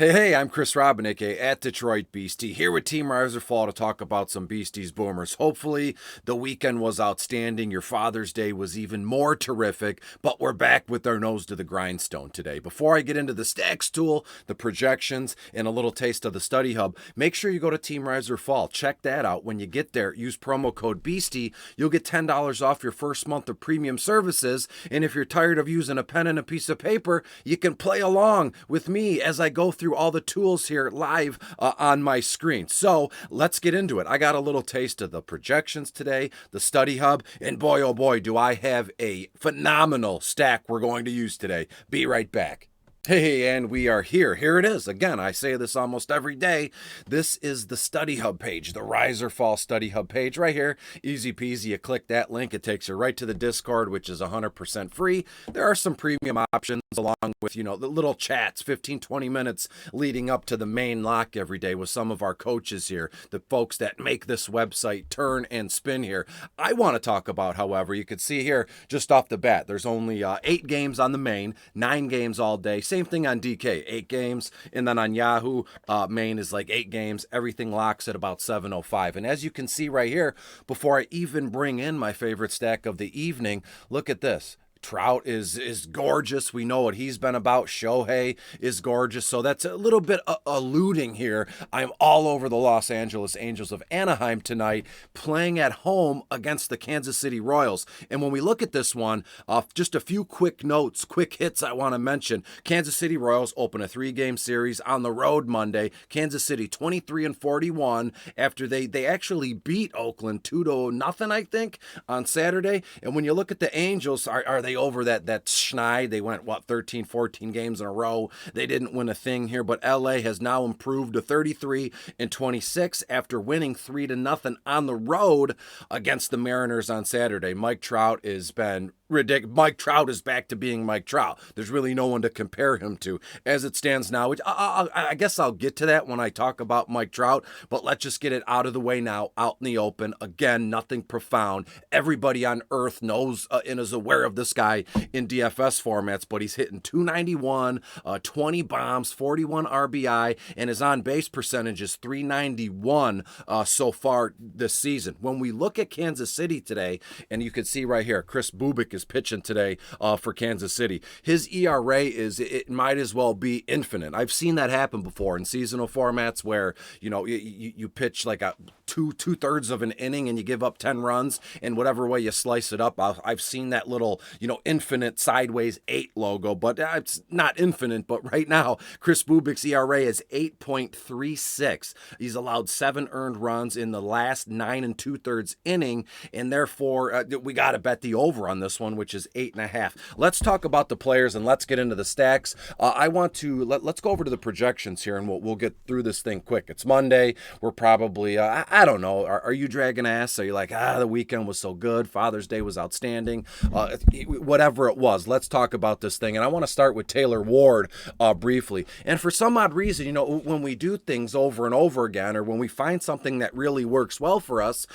Hey, I'm Chris Robin, aka at Detroit Beastie, here with Team Riser Fall to talk about some Beasties Boomers. Hopefully, the weekend was outstanding. Your Father's Day was even more terrific, but we're back with our nose to the grindstone today. Before I get into the stacks tool, the projections, and a little taste of the study hub, make sure you go to Team Riser Fall. Check that out. When you get there, use promo code Beastie. You'll get $10 off your first month of premium services. And if you're tired of using a pen and a piece of paper, you can play along with me as I go through all the tools here live on my screen. So let's get into it. I got a little taste of the projections today, the study hub, and boy, oh boy, do I have a phenomenal stack we're going to use today. Be right back. Hey, and we are here. Here it is. Again, I say this almost every day. This is the Study Hub page, the Riser Fall Study Hub page right here. Easy peasy. You click that link. It takes you right to the Discord, which is 100% free. There are some premium options along with, the little chats, 15, 20 minutes leading up to the main lock every day with some of our coaches here, the folks that make this website turn and spin here. I want to talk about, however, you can see here just off the bat, there's only 8 games on the main, 9 games all day. Same thing on DK, 8 games, and then on Yahoo, main is like 8 games. Everything locks at about 7:05. And as you can see right here, before I even bring in my favorite stack of the evening, look at this. Trout is gorgeous. We know what he's been about. Shohei is gorgeous. So that's a little bit alluding here. I'm all over the Los Angeles Angels of Anaheim tonight, playing at home against the Kansas City Royals. And when we look at this one, just a few quick notes, quick hits I want to mention. Kansas City Royals open a 3-game series on the road Monday. Kansas City 23-41 after they actually beat Oakland 2-0, I think, on Saturday. And when you look at the Angels, are they over that schneid? They went, 13, 14 games in a row. They didn't win a thing here, but LA has now improved to 33-26 after winning 3-0 on the road against the Mariners on Saturday. Mike Trout has been ridiculous. Mike Trout is back to being Mike Trout. There's really no one to compare him to as it stands now, which I guess I'll get to that when I talk about Mike Trout, but let's just get it out of the way now, out in the open. Again, nothing profound. Everybody on earth knows and is aware of this guy in DFS formats, but he's hitting 291, 20 bombs, 41 RBI, and his on-base percentage is 391 so far this season. When we look at Kansas City today, and you can see right here, Chris Bubik is pitching today for Kansas City. His ERA it might as well be infinite. I've seen that happen before in seasonal formats where, you pitch like a two-thirds of an inning and you give up 10 runs, and whatever way you slice it up, I've seen that little, infinite sideways 8 logo, but it's not infinite. But right now, Chris Bubik's ERA is 8.36. He's allowed 7 earned runs in the last 9 2/3 inning, and therefore we got to bet the over on this one, which is 8.5. Let's talk about the players and let's get into the stacks. I want to let's go over to the projections here, and we'll get through this thing quick. It's Monday. We're probably I don't know. Are you dragging ass? Are you like, the weekend was so good, Father's Day was outstanding, whatever it was? Let's talk about this thing. And I want to start with Taylor Ward briefly. And for some odd reason, when we do things over and over again, or when we find something that really works well for us,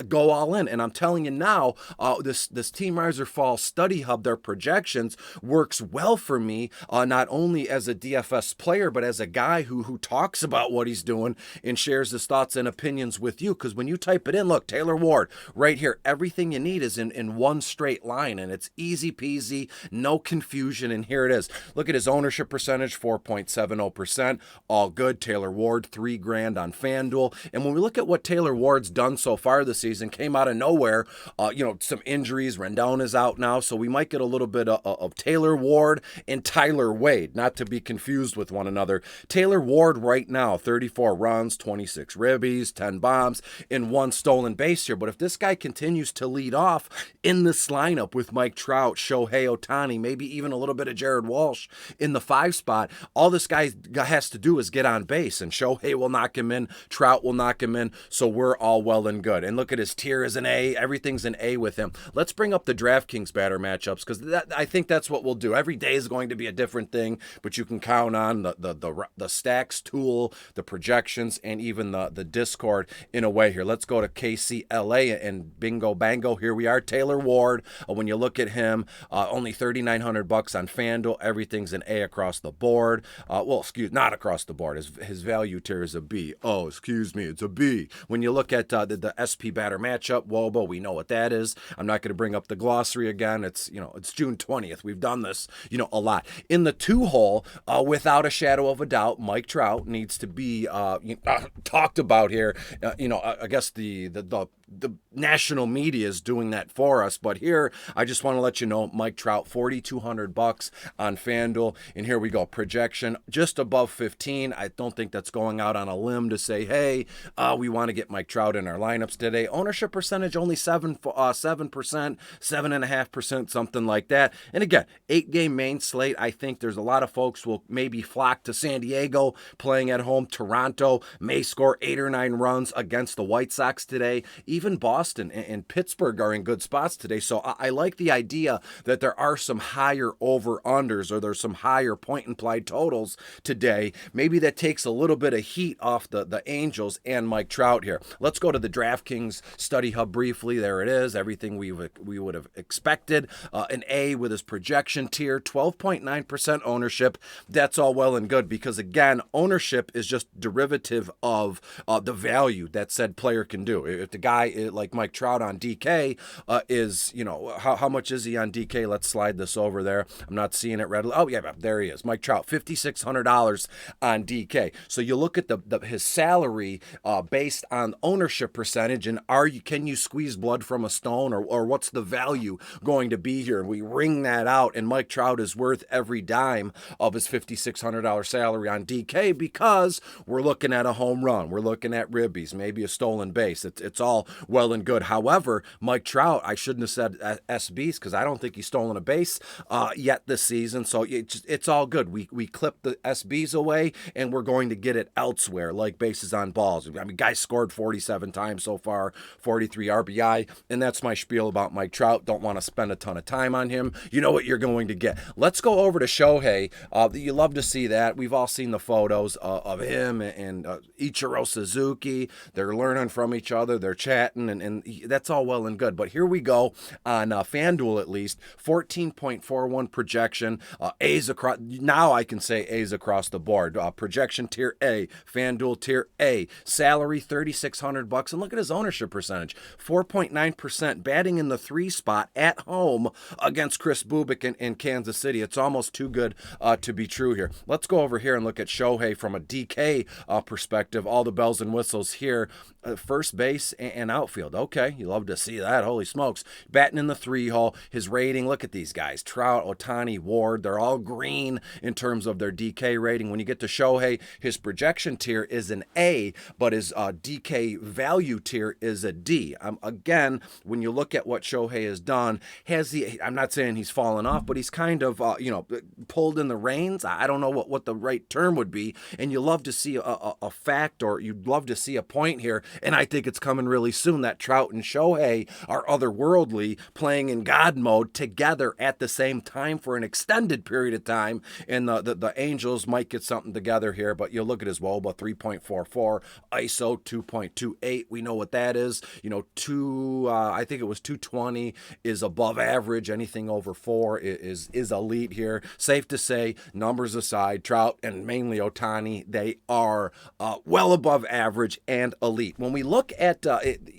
go all in. And I'm telling you now, this Team Riser Fall Study Hub, their projections works well for me, not only as a DFS player, but as a guy who talks about what he's doing and shares his thoughts and opinions with you. Because when you type it in, look, Taylor Ward, right here, everything you need is in one straight line, and it's easy peasy, no confusion, and here it is. Look at his ownership percentage, 4.70%, all good. Taylor Ward, $3,000 on FanDuel. And when we look at what Taylor Ward's done so far this season, came out of nowhere, some injuries. Rendon is out now, so we might get a little bit of Taylor Ward and Tyler Wade, not to be confused with one another. Taylor Ward right now, 34 runs, 26 ribbies, 10 bombs, and 1 stolen base here. But if this guy continues to lead off in this lineup with Mike Trout, Shohei Ohtani, maybe even a little bit of Jared Walsh in the 5 spot, all this guy has to do is get on base, and Shohei will knock him in, Trout will knock him in, so we're all well and good. And look at his tier as an A. Everything's an A with him. Let's bring up the DraftKings DraftKings batter matchups, because I think that's what we'll do. Every day is going to be a different thing, but you can count on the stacks tool, the projections, and even the Discord in a way here. Let's go to KCLA and bingo bango. Here we are. Taylor Ward. When you look at him, only $3,900 on FanDuel. Everything's an A across the board. Not across the board. His value tier is a B. Oh, excuse me, it's a B. When you look at the SP batter matchup, Wobo, we know what that is. I'm not going to bring up the glossary again. It's June 20th. We've done this, a lot. In the 2-hole, without a shadow of a doubt, Mike Trout needs to be talked about here. I guess the national media is doing that for us, but here I just want to let you know, Mike Trout, $4,200 on FanDuel, and here we go. Projection just above 15. I don't think that's going out on a limb to say, hey, we want to get Mike Trout in our lineups today. Ownership percentage only 7%, 7.5%, something like that. And again, 8-game main slate. I think there's a lot of folks will maybe flock to San Diego playing at home. Toronto may score 8 or 9 runs against the White Sox today. Even Boston and Pittsburgh are in good spots today. So I like the idea that there are some higher over-unders, or there's some higher point-implied totals today. Maybe that takes a little bit of heat off the Angels and Mike Trout here. Let's go to the DraftKings Study Hub briefly. There it is. Everything we would have expected. An A with his projection tier, 12.9% ownership. That's all well and good, because again, ownership is just derivative of the value that said player can do. If the guy like Mike Trout on DK is, how much is he on DK? Let's slide this over there. I'm not seeing it readily. Oh, yeah, there he is. Mike Trout, $5,600 on DK. So you look at his salary based on ownership percentage, and can you squeeze blood from a stone, or what's the value going to be here? And we ring that out, and Mike Trout is worth every dime of his $5,600 salary on DK, because we're looking at a home run. We're looking at ribbies, maybe a stolen base. It's all well and good. However, Mike Trout, I shouldn't have said SBs, because I don't think he's stolen a base yet this season. So it's all good. We clip the SBs away, and we're going to get it elsewhere, like bases on balls. I mean, guy scored 47 times so far, 43 RBI, and that's my spiel about Mike Trout. Don't want to spend a ton of time on him. You know what you're going to get. Let's go over to Shohei. You love to see that. We've all seen the photos of him and Ichiro Suzuki. They're learning from each other. They're chatting, and that's all well and good. But here we go on FanDuel, at least 14.41 projection. A's across. Now I can say A's across the board. Projection tier A, FanDuel tier A. Salary $3,600, and look at his ownership percentage, 4.9%. Batting in the 3 spot at home against Chris Bubik in Kansas City. It's almost too good to be true here. Let's go over here and look at Shohei from a DK perspective. All the bells and whistles here. First base and outfield. Okay, you love to see that. Holy smokes. Batting in the 3-hole. His rating, look at these guys. Trout, Ohtani, Ward. They're all green in terms of their DK rating. When you get to Shohei, his projection tier is an A, but his DK value tier is a D. Again, when you look at what Shohei has done, I'm not saying he's fallen off, but he's kind of, pulled in the reins. I don't know what the right term would be. And you love to see a fact, or you'd love to see a point here. And I think it's coming really soon that Trout and Shohei are otherworldly, playing in God mode together at the same time for an extended period of time. And the Angels might get something together here, but you look at his WOBA, 3.44, ISO 2.28. We know what that is. I think it was 220 is above average. Anything over 4 is elite here. Safe to say, numbers aside, Trout and mainly Ohtani, they are well above average and elite. When we look at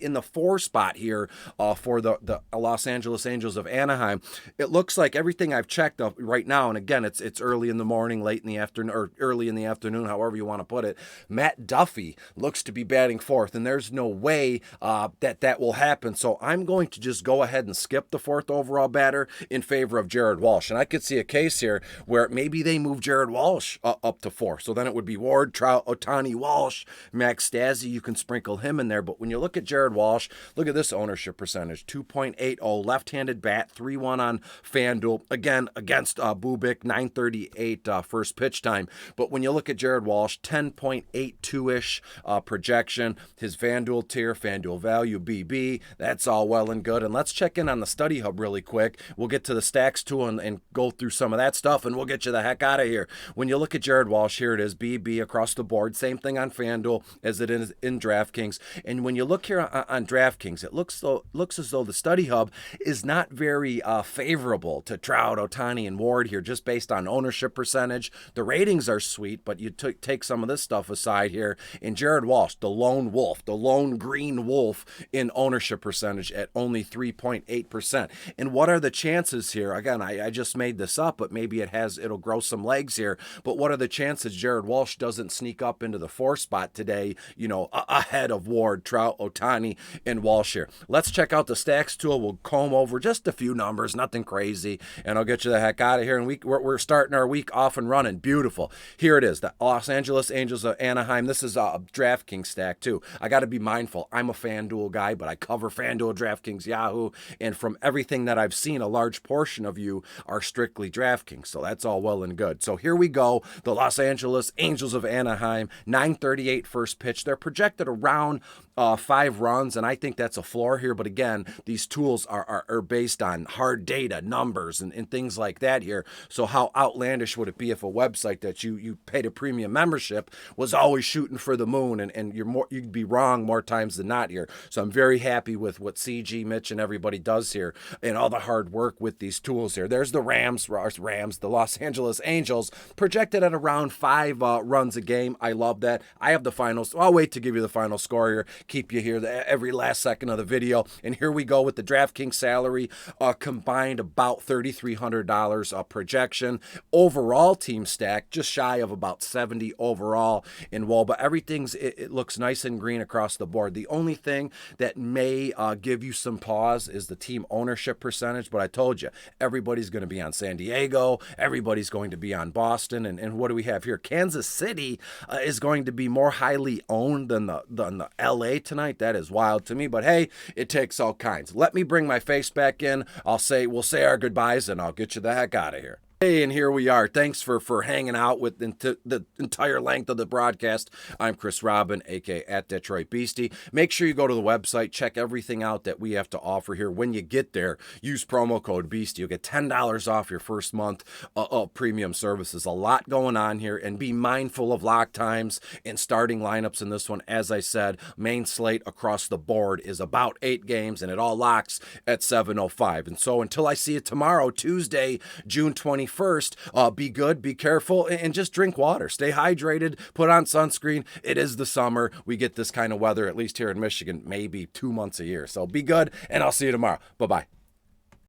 in the 4 spot here for the Los Angeles Angels of Anaheim, it looks like everything I've checked right now, and again, it's early in the morning, late in the afternoon, or early in the afternoon, however you want to put it. Matt Duffy looks to be batting 4th, and there's no way that will happen. So I'm going to just go ahead and skip the 4th overall batter in favor of Jared Walsh. And I could see a case here where maybe they move Jared Walsh up to 4. So then it would be Ward, Trout, Ohtani, Walsh, Max Stassi. You can sprinkle him in there. But when you look at Jared Jared Walsh, look at this ownership percentage, 2.80, left-handed bat, 3-1 on FanDuel. Again, against Bubik, 9:38 first pitch time. But when you look at Jared Walsh, 10.82-ish projection. His FanDuel tier, FanDuel value, BB, that's all well and good. And let's check in on the study hub really quick. We'll get to the stacks too and go through some of that stuff, and we'll get you the heck out of here. When you look at Jared Walsh, here it is, BB across the board. Same thing on FanDuel as it is in DraftKings. And when you look here on DraftKings, it looks as though the study hub is not very favorable to Trout, Ohtani, and Ward here, just based on ownership percentage. The ratings are sweet, but you take some of this stuff aside here. And Jared Walsh, the lone wolf, the lone green wolf in ownership percentage at only 3.8%. And what are the chances here? Again, I just made this up, but maybe it'll grow some legs here. But what are the chances Jared Walsh doesn't sneak up into the 4 spot today, ahead of Ward, Trout, Ohtani, and Walsh here? Let's check out the stacks tool. We'll comb over just a few numbers, nothing crazy, and I'll get you the heck out of here. And we're starting our week off and running. Beautiful. Here it is, the Los Angeles Angels of Anaheim. This is a DraftKings stack too. I got to be mindful. I'm a FanDuel guy, but I cover FanDuel, DraftKings, Yahoo, and from everything that I've seen, a large portion of you are strictly DraftKings, so that's all well and good. So here we go. The Los Angeles Angels of Anaheim, 9:38 first pitch. They're projected around 5 runs, and I think that's a floor here. But again, these tools are based on hard data, numbers, and things like that here. So how outlandish would it be if a website that you paid a premium membership was always shooting for the moon, and you'd be wrong more times than not here. So I'm very happy with what CG, Mitch, and everybody does here, and all the hard work with these tools here. There's the Rams, the Los Angeles Angels, projected at around 5 runs a game. I love that. I have the finals. I'll wait to give you the final score here. Keep you here every last second of the video. And here we go with the DraftKings salary, combined about $3,300 projection. Overall team stack, just shy of about 70 overall in WOL, but it looks nice and green across the board. The only thing that may give you some pause is the team ownership percentage, but I told you, everybody's going to be on San Diego, everybody's going to be on Boston, and what do we have here? Kansas City is going to be more highly owned than the LA tonight. That is wild to me, but hey, it takes all kinds. Let me bring my face back in. We'll say our goodbyes, and I'll get you the heck out of here. Hey, and here we are. Thanks for hanging out with the entire length of the broadcast. I'm Chris Robin, aka at Detroit Beastie. Make sure you go to the website, check everything out that we have to offer here. When you get there, use promo code Beastie. You'll get $10 off your first month of premium services. A lot going on here, and be mindful of lock times and starting lineups in this one. As I said, main slate across the board is about 8 games, and it all locks at 7:05. And so until I see you tomorrow, Tuesday, June 21st, be good, be careful, and just drink water. Stay hydrated, put on sunscreen. It is the summer. We get this kind of weather, at least here in Michigan, maybe 2 months a year. So be good, and I'll see you tomorrow. Bye-bye.